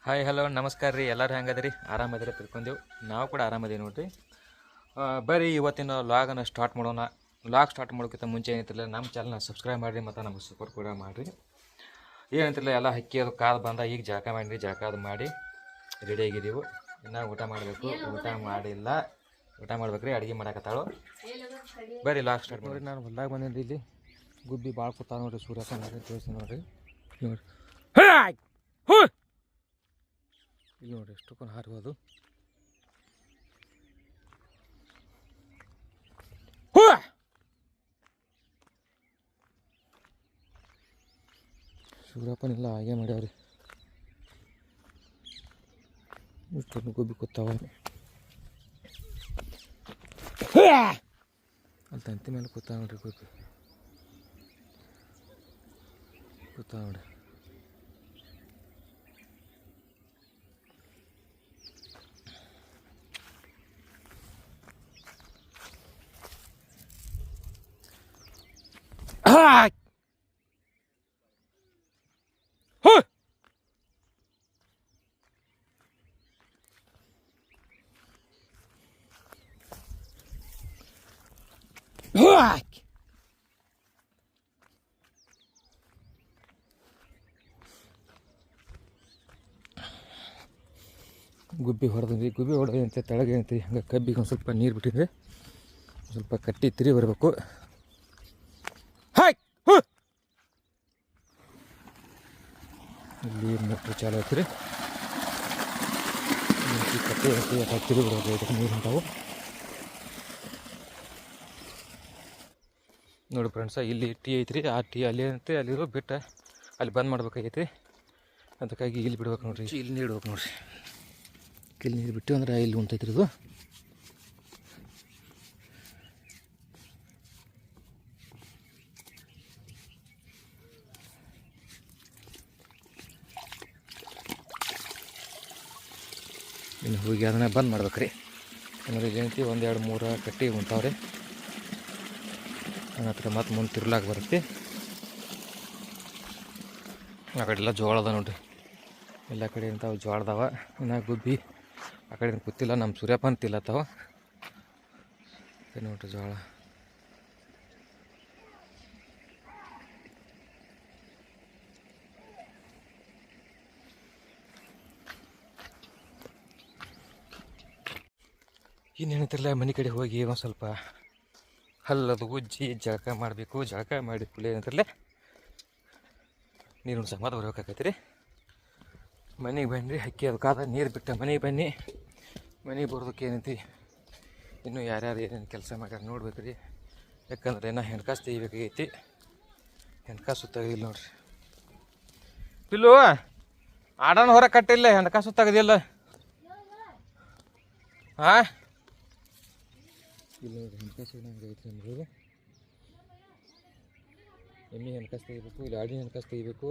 Hi hello ನಮಸ್ಕಾರ ರೀ. ಎಲ್ಲರೂ ಹೆಂಗದ್ರಿ? ಆರಾಮದಿರಿ ತಿಳ್ಕೊಂಡೆವು. ನಾವು ಕೂಡ ಆರಾಮದೀವಿ ನೋಡ್ರಿ. ಬರೀ ಇವತ್ತಿನ ಲಾಗನ್ನು ಸ್ಟಾರ್ಟ್ ಮಾಡೋಣ. ಲಾಗ್ ಸ್ಟಾರ್ಟ್ ಮಾಡೋಕ್ಕಿಂತ ಮುಂಚೆ ಏನಂತಿಲ್ಲ, ನಮ್ಮ ಚಾನಲ್ನ ಸಬ್ಸ್ಕ್ರೈಬ್ ಮಾಡಿರಿ ಮತ್ತು ನಮಗೆ ಸಪೋರ್ಟ್ ಕೂಡ ಮಾಡಿರಿ. ಏನಂತಿಲ್ಲ, ಎಲ್ಲ ಹಕ್ಕಿ ಅದು ಕಾದು ಬಂದ, ಈಗ ಜಳಕ ಮಾಡಿರಿ. ಜಳಕ ಅದು ಮಾಡಿ ರೆಡಿ ಆಗಿದ್ದೀವಿ. ಇನ್ನು ಊಟ ಮಾಡಬೇಕು. ಊಟ ಮಾಡಿಲ್ಲ, ಊಟ ಮಾಡ್ಬೇಕ್ರಿ. ಅಡುಗೆ ಮಾಡಕತ್ತಾಳು. ಬರೀ ಲಾಗ್ ಸ್ಟಾರ್ಟ್ ನೋಡಿರಿ. ನಾನು ಹೊಲ್ದಾಗ ಬಂದಿದ್ದೆ. ಇಲ್ಲಿ ಗುಬ್ಬಿ ಭಾಳ ಕೂತಾವ ನೋಡಿರಿ. ಸೂರ್ಯಪ್ಪ ನೋಡಿರಿ, ತೋರಿಸ್ತೀನಿ ನೋಡಿರಿ. ನೋಡಿ ಇಲ್ಲಿ ನೋಡಿರಿ ಎಷ್ಟೊಂದು ಹಾರ್ಬೋದು. ಸೂರ್ಯಪ್ಪನಿಲ್ಲ, ಹಾಗೆ ಮಾಡ್ಯಾವ್ರಿ. ಇಷ್ಟೊಂದು ಗುಬ್ಬಿ ಕೂತಾವ. ಅಲ್ಲಿ ತಂತಿ ಮೇಲೆ ಕೂತಾವ ನೋಡ್ರಿ ಗುಬ್ಬಿ. ಕೂತಾವ ನೋಡ್ರಿ. ಗುಬ್ಬಿ ಹೊಡೆದ್ರಿ. ಗುಬ್ಬಿ ಹೊಡೆದ ಅಂತ ತೆಳಗೆ ಏನಂತ ಹಂಗೆ ಕಬ್ಬಿಗೆ ಒಂದು ಸ್ವಲ್ಪ ನೀರು ಬಿಟ್ಟಿದ್ರೆ ಸ್ವಲ್ಪ ಕಟ್ಟಿ ತಿರಿ ಬರಬೇಕು. ಇಲ್ಲಿ ಮೋಟ್ರ್ ಚಾಲು ಐತ್ರಿ. ಕಟ್ಟಿ ತಿರಿ ಬಿಡಬೇಕು. ನೀರು ಅಂತಾವು ನೋಡಿ ಫ್ರೆಂಡ್ಸ. ಇಲ್ಲಿ ಟೀ ಐತ್ರಿ. ಆ ಟೀ ಅಲ್ಲಿ ಅಂತ ಅಲ್ಲಿರೋ ಬಿಟ್ಟು ಅಲ್ಲಿ ಬಂದ್ ಮಾಡ್ಬೇಕಾಗೈತಿ. ಅದಕ್ಕಾಗಿ ಇಲ್ಲಿ ಬಿಡ್ಬೇಕು ನೋಡ್ರಿ. ಇಲ್ಲಿ ನೀರು ಇಡ್ಬೇಕು ನೋಡ್ರಿ. ಇಲ್ಲಿ ನೀರು ಬಿಟ್ಟು ಅಂದ್ರೆ ಇಲ್ಲಿ ಉಂಟೈತ್ರಿ ಇದು. ಇನ್ನು ಹೋಗಿ ಅದನ್ನ ಬಂದ್ ಮಾಡ್ಬೇಕ್ರಿ. ಅಂದ್ರೆ ಏನೈತಿ, 1 2 3 ಕಟ್ಟಿ ಉಂಟಾವ್ರಿ. ನನ್ನ ಹತ್ರ ಮತ್ತೆ ಮುಂದೆ ತಿರ್ಲಾಕ ಬರುತ್ತೆ. ಆ ಕಡೆ ಎಲ್ಲ ಜೋಳ ಅದ ನೋಡ್ರಿ. ಎಲ್ಲ ಕಡೆ ಇಂಥವು ಜೋಳ ಅದಾವ. ಇನ್ನು ಗುಬ್ಬಿ ಆ ಕಡೆ ಕೂತಿಲ್ಲ. ನಮ್ಮ ಸೂರ್ಯಪ್ಪ ಅಂತಿಲ್ಲತ್ತವ ನೋಡ್ರಿ ಜೋಳ. ಇನ್ನೇನಂತಿರಲ್ಲ, ಮನೆ ಕಡೆ ಹೋಗಿ ಒಂದು ಸ್ವಲ್ಪ ಹಲ್ಲದು ಉಜ್ಜಿ ಜಳಕ ಮಾಡಬೇಕು. ಜಳಕ ಮಾಡಿ ಕುಳಿ ಏನಂತಿರಲ್ಲ ನೀರು ಸಮಾಧ ಬರ್ಬೇಕಾಗೈತೆ ರೀ. ಮನೆಗೆ ಬನ್ನಿರಿ. ಹಕ್ಕಿ ಅದಕ್ಕಾದ ನೀರು ಬಿಟ್ಟ ಮನೆಗೆ ಬನ್ನಿ. ಮನೆಗೆ ಬರೋದಕ್ಕೆ ಏನೈತಿ, ಇನ್ನೂ ಯಾರ್ಯಾರು ಏನೇನು ಕೆಲಸ ಮಾಡ್ಯಾರ ನೋಡ್ಬೇಕು ರೀ. ಯಾಕಂದ್ರೆ ಏನೋ ಹೆಣ್ಕಾಸು ತೆಗಿಬೇಕಾಗೈತಿ. ಹೆಣ್ಕಾಸು ತೆಗೆದಿಲ್ಲ ನೋಡ್ರಿ. ಪಿಲ್ಲು ಆಡೋಣ ಹೊರ ಕಟ್ಟಿಲ್ಲ, ಹೆಣ್ಕಾಸು ತೆಗೆದಿಲ್ಲ. ಹಾಂ ಇಲ್ಲ ನೋಡ್ರಿ, ಹೆಣ್ಕಾಸು ನಂಗೆ ಐತ್ರಿ. ನಮ್ಗೆ ಎಮ್ಮೆ ಹೆಣ್ಕಾಸು ತೆಗಿಬೇಕು, ಇಲ್ಲಿ ಆಡಿನ ಹೆಣ್ಕಾಸು ತೆಗಿಬೇಕು.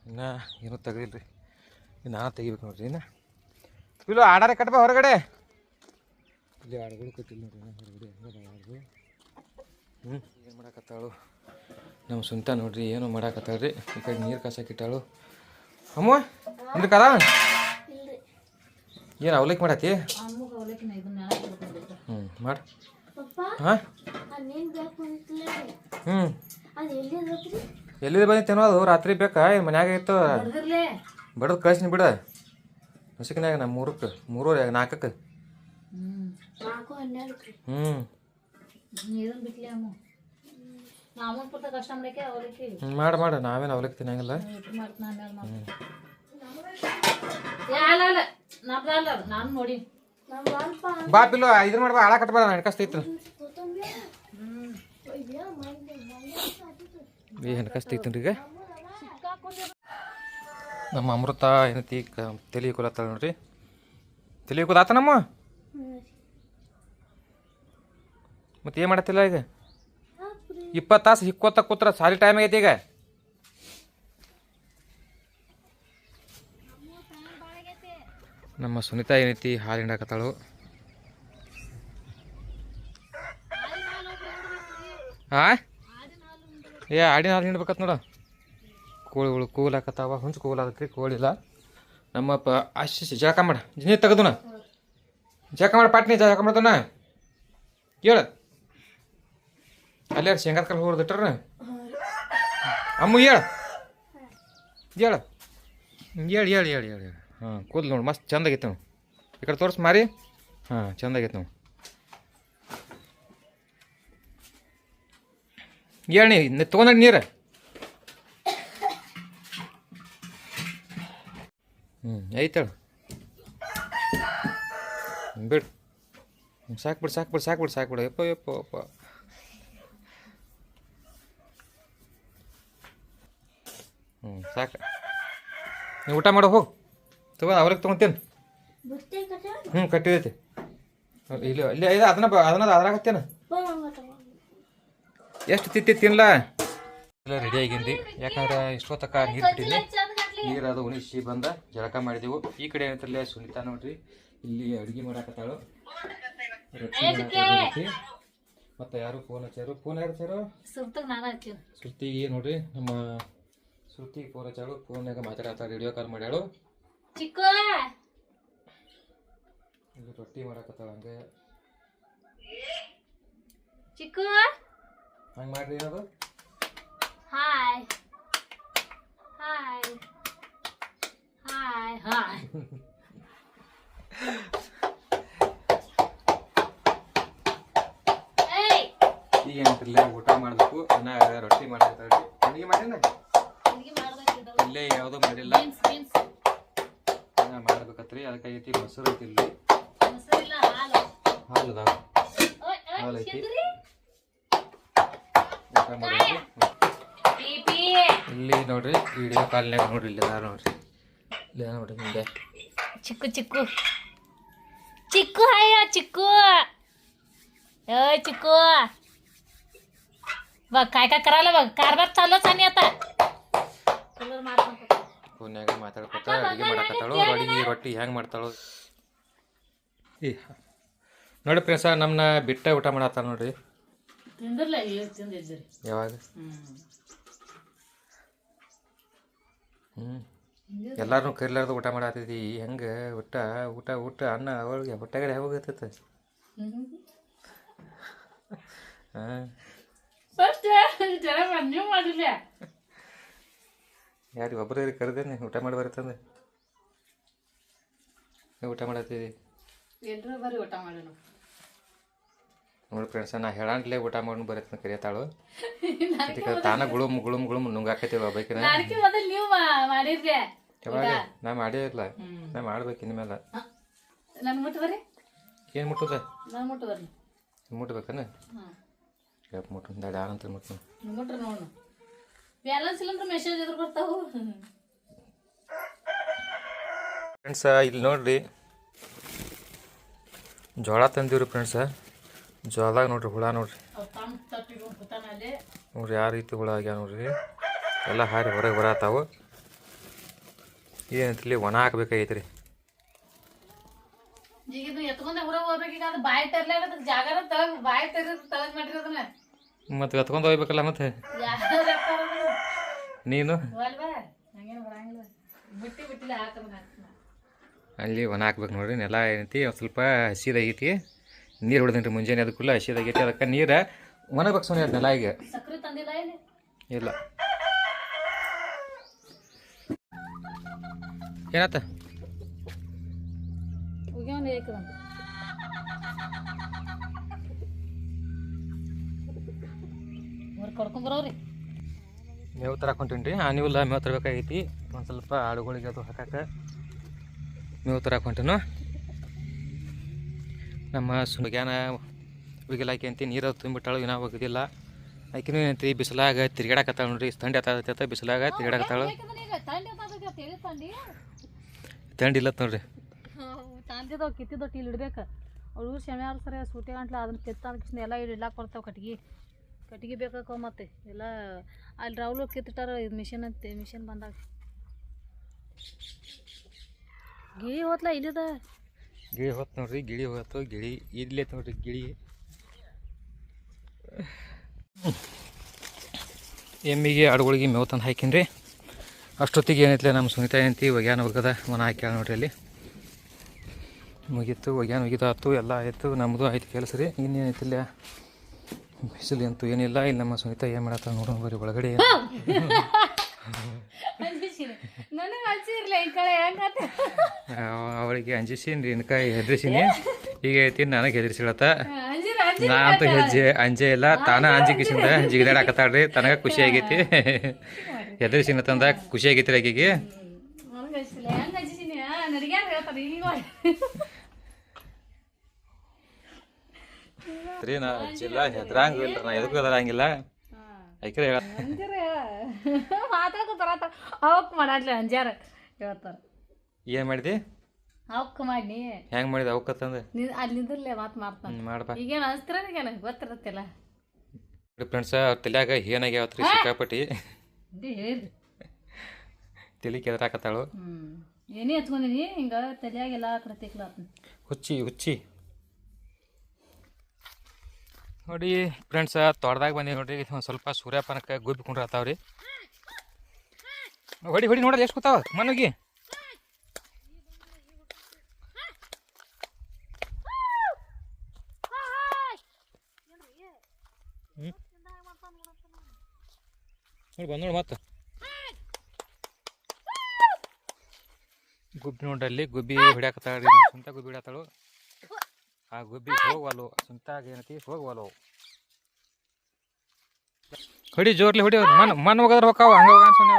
ಇನ್ನು ಏನೂ ತೆಗೆದಿಲ್ಲ ರೀ. ನಾನು ತೆಗಿಬೇಕು ನೋಡ್ರಿ. ಇನ್ನು ಇಲ್ಲ ಆಡಾರೆ ಕಟ್ಬ ಹೊರಗಡೆ. ಇಲ್ಲಿ ಆಡುಗಳು ಕಟ್ಟಿಲ್ಲ ನೋಡ್ರಿ. ಹೊರಗಡೆ ಹೆಂಗದ ಆಡ್ಗಳು. ಏನು ಮಾಡಾಕತ್ತಾಳು ನಮ್ಮ ಸುಂತ ನೋಡ್ರಿ. ಏನು ಮಾಡಾಕತ್ತಾಳ್ರಿ. ಈ ಕಡೆ ನೀರು ಕಾಸಕ್ಕಿಟ್ಟಾಳು. ಅಮ್ಮ ಹಿಂದಕ್ಕೆ ಅದ ಏನು ಅವಲಕ್ಕಿ ಮಾಡತ್ತಿ? ಮಾಡಿ. ಹಾಂ ಎಲ್ಲಿದೆ ಬಂದಿತ್ತೇನೋ ಅದು. ರಾತ್ರಿ ಬೇಕಾ? ಮನ್ಯಾಗ ಇತ್ತು ಬಡದು ಕಳ್ಸಿನಿ ಬಿಡ. ಹಸಿಕನ್ಯಾಗ ನಮ್ಮ 3ಕ್ಕೆ 3 4ಕ್ಕೆ. ಮಾಡ ನಾವೇನು ಅವಲಕ್ಕಿ ತಿನ್ನಂಗಿಲ್ಲ. ಬಾ ಪಿಲ್ಲು ಇದನ್ನ ಮಾಡ್ಬಾ. ಹಾಳ ಕಟ್ಬಾರ, ಹೆಣ್ಕಸ್ತೈತಿ. ಹೆಣ್ಕಸ್ತೈತಿ ಈಗ. ನಮ್ಮ ಅಮೃತ ಏನೈತಿ ತಲೆ ಕೊಲತ್ತಾಳ ನೋಡ್ರಿ. ತಲೆ ಕೂದಾತ ನಮ್ಮ. ಮತ್ತೆ ಏನು ಮಾಡತ್ತಿಲ್ಲ ಈಗ? 20 ತಾಸು ಹಿಕ್ಕೋತ ಕೂತ್ರ ಸಾರಿ ಟೈಮ್ ಆಗೈತಿ ಈಗ. ನಮ್ಮ ಸುನೀತಾ ಏನೈತಿ ಹಾಲು ಹಿಂಡಾಕತ್ತಾಳು. ಹಾಂ ಆಡಿನ ಹಾಲು ಹಿಂಡ್ಬೇಕತ್ ನೋಡ. ಕೋಳಿಗಳು ಕೂಗ್ಲಾಕತ್ತಾವ. ಹುಂಚು ಕೂಗ್ಲಾಕತ್ರಿ, ಕೋಳಿಲ್ಲ. ನಮ್ಮಪ್ಪ ಆಶೀಸ್ ಜಳಕ ಮಾಡ ನೀ ತೆಗೆದುನ ಜಳಕ ಮಾಡ ಪಾಟ್ನಿ ಜಳಕ ಮಾಡ್ತಾನ ಹೇಳ ಅಲ್ಲಿ ಶೇಂಗಾದ ಕಾಳು ಹೊಡೆದಿಟ್ರ ಅಮ್ಮ ಹೇಳ ಹೇಳ ಹೇಳಿ ಹೇಳಿ ಹೇಳಿ ಹೇಳಿ ಹಾಂ ಕೂದಲು ನೋಡಿ ಮಸ್ತ್ ಚಂದಾಗೈತೆ ನಾವು ಈ ಕಡೆ ತೋರಿಸ್ ಮಾರಿ ಹಾಂ ಚಂದಾಗೈತೆ ನಾವು ಹೇಳಿ ತೊಗೊಂಡ ನೀರು ಐತಳ ಬಿಡು ಸಾಕ್ಬಿಡು ಸಾಕ್ಬಿಡು ಸಾಕ್ಬಿಡು ಸಾಕ್ಬಿಡು ಯಪ್ಪ ಯಪ್ಪ ಯಪ್ಪ ಸಾಕು ನೀವು ಊಟ ಮಾಡೋ ಹೋಗಿ ತಗೋ ಅವ್ರಿಗೆ ತೊಗೊತೇನೆ ಕಟ್ಟಿದೈತಿ ಇಲ್ಲಿ ಇಲ್ಲಿ ಐದು ಅದನ್ನ ಅದ್ರಾಗತ್ತೇನ ಎಷ್ಟು ತಿತ್ತಿ ತಿನ್ಲ ಎಲ್ಲ ರೆಡಿ ಆಗಿಂದಿ ಯಾಕಂದ್ರೆ ಇಷ್ಟೊತ್ತಕ ನೀರು ಬಿಟ್ಟಿದ್ವಿ ನೀರು ಅದು ಉಣಿಸಿ ಬಂದ ಜಳಕ ಮಾಡಿದೆವು ಈ ಕಡೆ ಏನಂತಲ್ಲ ಸುನಿತಾ ನೋಡ್ರಿ ಇಲ್ಲಿ ಅಡುಗೆ ಮಾಡಾಕತ್ತಾಳು ರೊಟ್ಟಿ ಮತ್ತು ಯಾರು ಫೋನ್ ಹಚ್ಚಾರು ಫೋನ್ ಯಾರು ಹಚ್ಚಾರು ಶ್ರುತಿಗೆ ನೋಡ್ರಿ ನಮ್ಮ ಶ್ರುತಿಗೆ ಫೋನ್ ಹಚ್ಚಾಳು ಫೋನ್ಯಾಗ ಮಾತಾಡತ್ತಾಳ ವಿಡಿಯೋ ಕಾಲ್ ಮಾಡ್ಯಾಳು ಇಲ್ಲಿ ರೊಟ್ಟಿ ಮಾಡಾಕತ್ತಾಳ ಹಂಗೆ ಹಂಗೆ ಮಾಡ್ರಿ ಏನದು ಹಾಯ್ ಹಾಯ್ ಹಾಯ್ ಹಾಯ್ ಈಗ ಏನಂತಿಲ್ಲ ಊಟ ಮಾಡಬೇಕು ಇನ್ನ ರೊಟ್ಟಿ ಮಾಡಾಕತ್ತಾಳ ಅಡುಗೆ ಮಾಡಿನ ಇಲ್ಲೇ ಯಾವುದೂ ಮಾಡಿಲ್ಲ ಮಾಡ್ಬೇಕತ್ರಿ ಅದಕ್ಕಾಗೈತಿ ಮೊಸರು ಐತಿ ಇಲ್ಲಿ ಹಾಲು ಅದಾವ ಹಾಲು ಐತಿ ಊಟ ಮಾಡೋದು ಇಲ್ಲಿ ನೋಡ್ರಿ ವಿಡಿಯೋ ಕಾಲ್ನಾಗ ನೋಡ್ರಿ ಇಲ್ಲಿ ಅದಾರ ನೋಡ್ರಿ ಇಲ್ಲ ನೋಡ್ರಿ ಮುಂದೆ ಚಿಕ್ಕು ಚಿಕ್ಕು ಚಿಕ್ಕು ಹಾಯ ಚಿಕ್ಕು चिक्कू बघ काय काय करायला बघ कारभार चालूच आणि आता ಫೋನ್ಯಾಗ ಮಾತಾಡ್ಕೊತ ಅಡುಗೆ ಮಾಡಕತ್ತಾಳು ರೊಟ್ಟಿ ಹೆಂಗೆ ಮಾಡ್ತಾಳು ಈ ನೋಡಿ ಪ್ರೇಸ ನಮ್ಮನ್ನ ಬಿಟ್ಟ ಊಟ ಮಾಡತ್ತಾಳ ನೋಡ್ರಿ ಯಾವಾಗ ಎಲ್ಲಾರು ಕರಿಲಾರ್ದು ಊಟ ಮಾಡತ್ತಿದ್ದಿ ಹೆಂಗೆ ಊಟ ಊಟ ಊಟ ಅನ್ನ ಅವಳಿಗೆ ಹೊಟ್ಟೆಗಡೆ ಯಾವಾಗತ್ತೈತೆ ಹಾಂ ಯಾರಿಗೆ ಒಬ್ಬರು ಕರೆದೇನೆ ಊಟ ಮಾಡಿ ಬರುತ್ತಂದೆ ಊಟ ಮಾಡತ್ತಿದ್ದಿ ನೋಡಿ ಫ್ರೆಂಡ್ಸ ನಾ ಹೇಳಂಟ್ಲೆ ಊಟ ಮಾಡಿ ಬರತ್ತೆ ಕರಿಯತ್ತಾಳು ಅದಕ್ಕೆ ತಾನ ಗುಳುಮ್ ಗುಳುಮ್ ಗುಳುಮ್ ನುಂಗಾಕತ್ತೀವ ಬೈಕಿನ ಯಾವಾಗ ನಾ ಮಾಡೇ ಇಲ್ಲ ನಾ ಮಾಡ್ಬೇಕು ಇನ್ಮೇಲೆ ಏನು ಮುಟ್ಟುದ ಮುಟ್ಬೇಕನ ಯಾಕೆ ಮುಟ್ಟು ದಾಡಿ ಆನಂತರ ಮುಟ್ಟು ಫ್ರೆಂಡ್ಸ ಇಲ್ಲಿ ನೋಡ್ರಿ ಜೋಳ ತಂದೀವ್ರಿ ಫ್ರೆಂಡ್ಸ ಜೋಳದಾಗ ನೋಡ್ರಿ ಹುಳ ನೋಡ್ರಿ ನೋಡ್ರಿ ಯಾವ ರೀತಿ ಹುಳ ಆಗ್ಯಾವ ನೋಡ್ರಿ ಎಲ್ಲ ಹಾರಿ ಹೊರಗೆ ಬರತ್ತಾವು ಏನಂತಲ್ಲಿ ಒಣ ಹಾಕ್ಬೇಕಾಗೈತ್ರಿ ಮತ್ತೆ ಎತ್ಕೊಂಡು ಹೋಗ್ಬೇಕಲ್ಲ ಮತ್ತೆ ನೀನು ಅಲ್ಲಿ ಒಣ ಹಾಕ್ಬೇಕು ನೋಡ್ರಿ ನೆಲ ಏನೈತಿ ಒಂದು ಸ್ವಲ್ಪ ಹಸಿದಾಗೈತಿ ನೀರು ಹೊಡೆದೇನ್ರಿ ಮುಂಜಾನೆ ಅದಕ್ಕೂ ಹಸಿದಾಗೈತಿ ಅದಕ್ಕೆ ನೀರು ಒಣಬೇಕು ಸೋನಿ ಅದು ನೆಲ ಈಗ ಇಲ್ಲ ಏನಾತ ಮೇವು ತರಾಕೊಂತೀನ್ರಿ ನೀವೆಲ್ಲ ಮೇವು ತರಬೇಕಾಗೈತಿ ಒಂದು ಸ್ವಲ್ಪ ಆಡುಗಳಿಗೆ ಅದು ಹಾಕಕ್ಕೆ ಮೇವು ತರಾಕೊಂತೀನು ನಮ್ಮ ಸುಮ್ಯಾನ ಉಗಿಲ್ ಹಾಕಿ ಅಂತಿ ನೀರು ತುಂಬಿಟ್ಟಾಳು ಇನ್ನೂ ಹೋಗೋದಿಲ್ಲ ಆಕಿನೂ ಏನಂತಿ ಬಿಸಿಲಾಗ ತಿರ್ಗಾಡಕತ್ತಾಳ ನೋಡ್ರಿ ಥಂಡಿ ಆತ ಬಿಸಿಲಾಗ ತಿರ್ಗಾಡಕತ್ತಾಳು ಥಂಡಿ ಇಲ್ಲ ನೋಡ್ರಿ ತಂದಿದ್ದವು ಕಿತ್ತಿದ್ದೊಟ್ಟು ಇಲ್ಲಿ ಇಡ್ಬೇಕು ಅವ್ರು ಶನಿವಾರ ಸರಿ ಸೂಟಿ ಗಂಟ್ಲ ಅದನ್ನ ಕಿತ್ತ ಎಲ್ಲ ಇಡ್ಲಾಕ್ ಬರ್ತಾವೆ ಕಟ್ಗೆ ಬೇಕಾಕವ ಮತ್ತೆ ಎಲ್ಲ ಅಲ್ಲಿ ರಾವ್ಲು ಕಿತ್ತಿಟ್ಟಾರ ಇದು ಮಿಷಿನ್ ಅಂತೆ ಮಿಷಿನ್ ಬಂದಾಗ ಗಿಳಿ ಹೋತ್ಲ ಇಲ್ಲಿದ ಗಿಳಿ ಹೋತ್ ನೋಡ್ರಿ ಗಿಳಿ ಹೋತು ಗಿಳಿ ಇಲ್ಲೇ ನೋಡ್ರಿ ಗಿಳಿ ಎಮ್ಮಿಗೆ ಆಡುಗಳಿಗೆ ಮೇವು ತಂದು ಹಾಕಿನ್ರಿ ಅಷ್ಟೊತ್ತಿಗೆ ಏನೈತಿಲ್ಲ ನಮ್ಮ ಸುನೀತಾ ಏನಂತಿ ಒಗ್ಯಾನ ಹೋಗದ ಮನ ಹಾಕ್ಯಾಳ ನೋಡ್ರಿ ಅಲ್ಲಿ ಮುಗೀತು ಒಗ್ಯಾನ ಆಯ್ತು ಎಲ್ಲ ಆಯಿತು ನಮ್ಮದು ಆಯ್ತು ಕೆಲಸ ರೀ ಇನ್ನೇನೈತಿಲ್ಲ ಬಿಸಿಲು ಅಂತೂ ಏನಿಲ್ಲ ಇಲ್ಲಿ ನಮ್ಮ ಸುನೀತಾ ಏನು ಮಾಡತ್ತ ನೋಡೋಣ ಬರೀ ಒಳಗಡೆ ಅವಳಿಗೆ ಅಂಜಿಸೀನಿ ರೀ ಇನ್ಕಾಯಿ ಹೆದರಿಸೀನಿ ಈಗ ಐತಿ ನನಗೆ ಹೆದರಿಸಿಳತ್ತ ನಾ ಅಂತೂ ಅಂಜೆ ಇಲ್ಲ ತಾನ ಅಂಜಿಕಿಸಿಂದ ಜಿಗಿದಾಡಕತ್ತಾಳ್ರಿ ತನಗ ಖುಷಿ ಆಗೈತಿ ಹೆದರಿಸಿನ ತಂದ ಖುಷಿ ಆಗೈತಿ ಆಕೆಗೆ ರೀ ನಾ ಹಚ್ಚಿಲ್ಲ ಹೆದ್ರಂಗ ಇಲ್ರಿ ನಾ ಎದಕ್ಕೂ ಹೆದರಂಗಿಲ್ಲ ಐಕ್ರೆ ಹೇಳ ಅವಕ್ ಮಾಡಾಡ್ಲಿ ಅಂಜಾರ ಹೇಳ್ತಾರ ಏನು ಮಾಡಿದಿ ಅವಕ್ ಮಾಡಿ ಹೆಂಗೆ ಮಾಡಿದೆ ಅವಕ್ಕತ್ತಂದು ಅಲ್ಲಿ ನಿಂದಿರ್ಲೆ ಮಾತು ಮಾಡ್ತಾನೆ ಮಾಡಪ್ಪ ಈಗೇನು ಅನಿಸ್ತಿರನಿಗೇನ ಗೊತ್ತಿರತ್ತಿಲ್ಲ ಫ್ರೆಂಡ್ಸ ಅವ್ರ ತಲೆಯಾಗ ಏನಾಗ್ಯಾವತ್ರಿ ಸಿಕ್ಕಾಪಟ್ಟಿ ಹೇಳಿ ತಲೆ ಕೆದರಾಕತ್ತಾಳು ಏನೇ ಹಚ್ಕೊಂಡಿನಿ ಹಿಂಗೆ ತಲೆಯಾಗೆಲ್ಲ ಕಡೆ ತೆಕ್ಲಾತ ಹುಚ್ಚಿ ನೋಡಿ ಫ್ರೆಂಡ್ಸ ತೋಟದಾಗ ಬಂದೀವಿ ನೋಡ್ರಿ ಒಂದು ಸ್ವಲ್ಪ ಸೂರ್ಯಪಾನಕ್ಕೆ ಗುಬ್ಬಿ ಕುಂಡ್ರತಾವ್ರಿ ಹೊಡಿ ನೋಡಲ್ಲ ಎಷ್ಟು ಕೂತಾವ ಮನಗಿ ನೋಡಿ ಬಂದು ಮತ್ತೆ ಗುಬ್ಬಿ ನೋಡ್ರಲ್ಲಿ ಗುಬ್ಬಿ ಹಿಡಿಯಾಕತ್ತಾಳ್ರಿ ನಮ್ಮ ಸ್ವಂತ ಗುಬ್ಬಿ ಹಿಡಿಯತ್ತಾಳು ಆ ಗುಬ್ಬಿ ಹೋಗವಲ್ಲು ಸ್ವಂತಾಗ ಏನೈತಿ ಹೋಗವಲ್ಲು ಹೊಡಿ ಜೋರ್ಲಿ ಹೊಡಿ ಮನ್ ಹೋಗದ್ರ ಹೋಗಾವ ಹಂಗ ಹೋಗ ಅನ್ಸೋಣ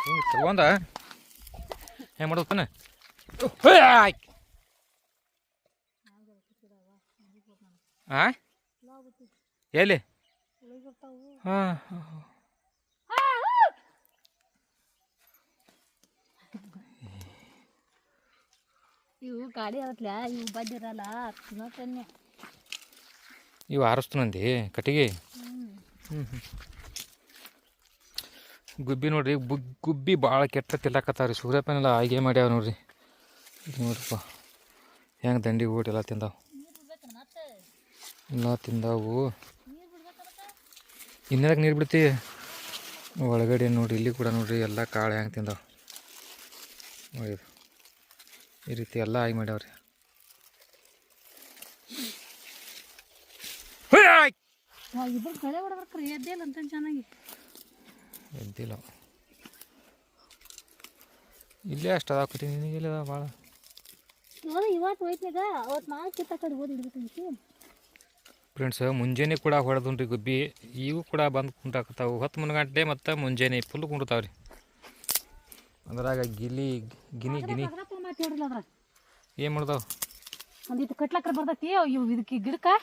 ಹಿಂಗೆ ತಗೊಂಡ ಏನು ಮಾಡೋತಾನೆ ಆ ಎಲ್ಲಿ ಹಾಂ ಇವು ಗಾಡಿ ಅವತ್ಲ ಇವು ಬಡ್ಡಿರಲ್ಲ ತಿನ್ನೋತನ್ನೆ ಇವು ಆರಿಸ್ತಾನಂದಿ ಕಟ್ಟಿಗೆ ಗುಬ್ಬಿ ನೋಡ್ರಿ ಗುಬ್ಬಿ ಭಾಳ ಕೆಟ್ಟ ತಿಲ್ಲಕತ್ತಾವ್ರಿ ಸೂರ್ಯಪಾನೆಲ್ಲ ಹಾಗೆ ಮಾಡ್ಯಾವ ನೋಡ್ರಿ ನೋಡ್ರಪ್ಪ ಹೆಂಗೆ ದಂಡಿ ಊಟ ಎಲ್ಲ ತಿಂದಾವು ಎಲ್ಲ ತಿಂದಾವು ಇನ್ನದಕ್ಕೆ ನೀರು ಬಿಡ್ತಿ ಒಳಗಡೆ ನೋಡ್ರಿ ಇಲ್ಲಿ ಕೂಡ ನೋಡ್ರಿ ಎಲ್ಲ ಕಾಳು ಹೆಂಗೆ ತಿಂದಾವು ನೋಡಿ ಈ ರೀತಿ ಎಲ್ಲ ಆಗಿ ಮಾಡ್ಯಾವ್ರಿ ಇಬ್ಬರು ಕಳೆ ಹೊಡೆದ್ರೆ ಎದ್ದಿಲ್ಲ ಅಂತ ಚೆನ್ನಾಗಿ ಎದ್ದಿಲ್ಲ ಇಲ್ಲೇ ಅಷ್ಟು ಅದಾವ ಕಟ್ಟಿ ನಿನಗೆ ಇಲ್ಲ ಭಾಳ ಇವತ್ತು ಹೋಯ್ತಾಗ ಅವತ್ತು ನಾಲ್ಕು ಕಿತ್ತ ಕಡೆ ಓದಿ ಹಿಡಿದು ಫ್ರೆಂಡ್ಸ್ ಮುಂಜಾನೆ ಕೂಡ ಹೊಡೆದ್ರಿ ಗುಬ್ಬಿ ಇವು ಕೂಡ ಬಂದು ಕುಂಟಾಕತ್ತಾವು 10 ಗಂಟೆ ಮತ್ತು ಮುಂಜಾನೆ ಫುಲ್ ಕುಂಡ್ತಾವ್ರಿ ಅದ್ರಾಗ ಗಿನಿ ಏನು ಮಾಡ್ದಾವ ಒಂದಿಟ್ಟು ಕಟ್ಲಕ್ರ ಬರ್ತೈತಿ ಇವು ಇದಕ್ಕೆ ಗಿಡಕ್ಕೆ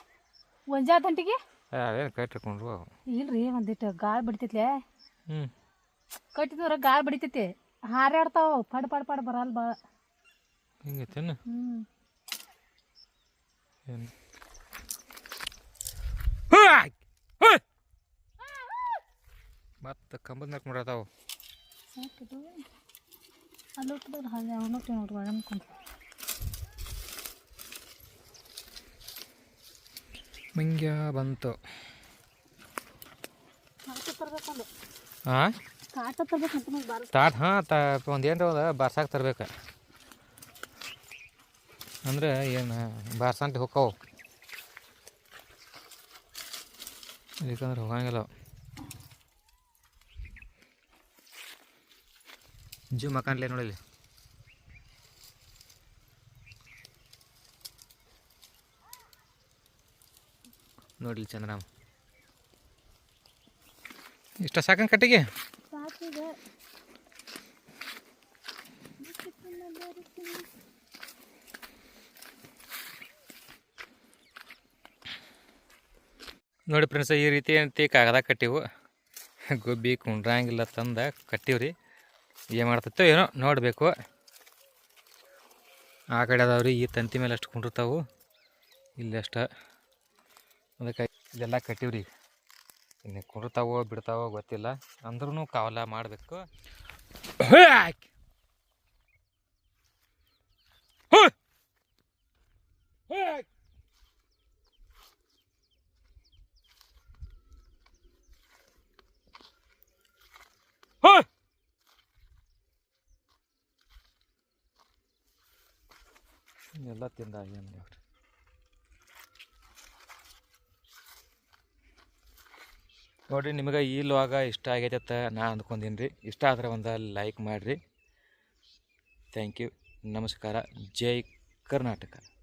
ಒಂಜಾ ಗಂಟೆಗೆ ಅವೇನು ಕಟ್ಕೊಂಡ್ರು ಇಲ್ರಿ ಒಂದಿಟ್ಟು ಗಾಳಿ ಬಡಿತೈತ್ಲೆ ಕಟ್ಟಿದ್ರ ಗಾಳಿ ಬಡಿತೈತಿ ಹಾರಾಡ್ತಾವ ಪಡ್ ಪಡ್ ಪಡ್ ಬರಲ್ಲ ಭಾಳ ಹಿಂಗೈತೇನು ಏನು ಮತ್ತು ಕಂಬದ ಮ್ಯಾಕೆ ಮಾಡತಾವು ಸಾಕಿದು ಅಲ್ಲಿ ಹುಟ್ಟಿದ್ರೆ ಹಾಗೆ ಅವನೊಟ್ಟು ನೋಡ್ರಿ ಅನ್ಕೊಂತ ಮಂಗ್ಯ ಬಂತು ಕಾಟ ತರ್ಬೇಕಂದು ಹಾಂ ಕಾಟ ತರ್ಬೇಕಂತ ಬಾರ ತಾಟ್ ಹಾಂ ಒಂದು ಏನರ ಅದ ಬಾರ್ಸಾಕ ತರ್ಬೇಕು ಅಂದ್ರೆ ಏನು ಬಾರ್ಸಂಟಿ ಹೊಕ್ಕವು ಇದಕ್ಕಂದ್ರೆ ಹೋಗಂಗಿಲ್ಲ ಜೀವ ಮಕಾನ್ಲೇ ನೋಡಿಲಿ ನೋಡ್ಲಿ ಚಂದ್ರಾಮ ಇಷ್ಟ ಸಾಕಂಗೆ ಕಟ್ಟಿಗೆ ಸಾಕಿದೆ ನೋಡಿ ಫ್ರೆಂಡ್ಸ್ ಈ ರೀತಿ ಅಂತಿ ಕಾಗದ ಕಟ್ಟಿವು ಗುಬ್ಬಿ ಕುಂಡ್ರಂಗಿಲ್ಲ ತಂದ ಕಟ್ಟಿವ್ರಿ ಏನು ಮಾಡ್ತೈತೋ ಏನೋ ನೋಡಬೇಕು ಆ ಕಡೆ ಅದಾವ್ರಿ ಈ ತಂತಿ ಮೇಲೆ ಅಷ್ಟು ಕುಂಡಿರ್ತಾವು ಇಲ್ಲಿ ಅಷ್ಟ ಅದಕ್ಕೆ ಇಲ್ಲೆಲ್ಲ ಕಟ್ಟಿವ್ರಿ ಇನ್ನು ಕುಂಡಿರ್ತಾವೋ ಬಿಡ್ತಾವೋ ಗೊತ್ತಿಲ್ಲ ಅಂದ್ರೂ ಕಾವಲ ಮಾಡಬೇಕು ಎಲ್ಲ ತಿಂದ ಏನು ನೋಡ್ರಿ. ನೋಡಿರಿ, ನಿಮಗೆ ಈ ಲಾಗ ಇಷ್ಟ ಆಗೈತೆ ಅಂತ ನಾ ಅಂದ್ಕೊಂಡೀನಿ ರೀ. ಇಷ್ಟ ಆದ್ರೆ ಒಂದು ಲೈಕ್ ಮಾಡಿರಿ. Thank you. ನಮಸ್ಕಾರ. ಜೈ ಕರ್ನಾಟಕ.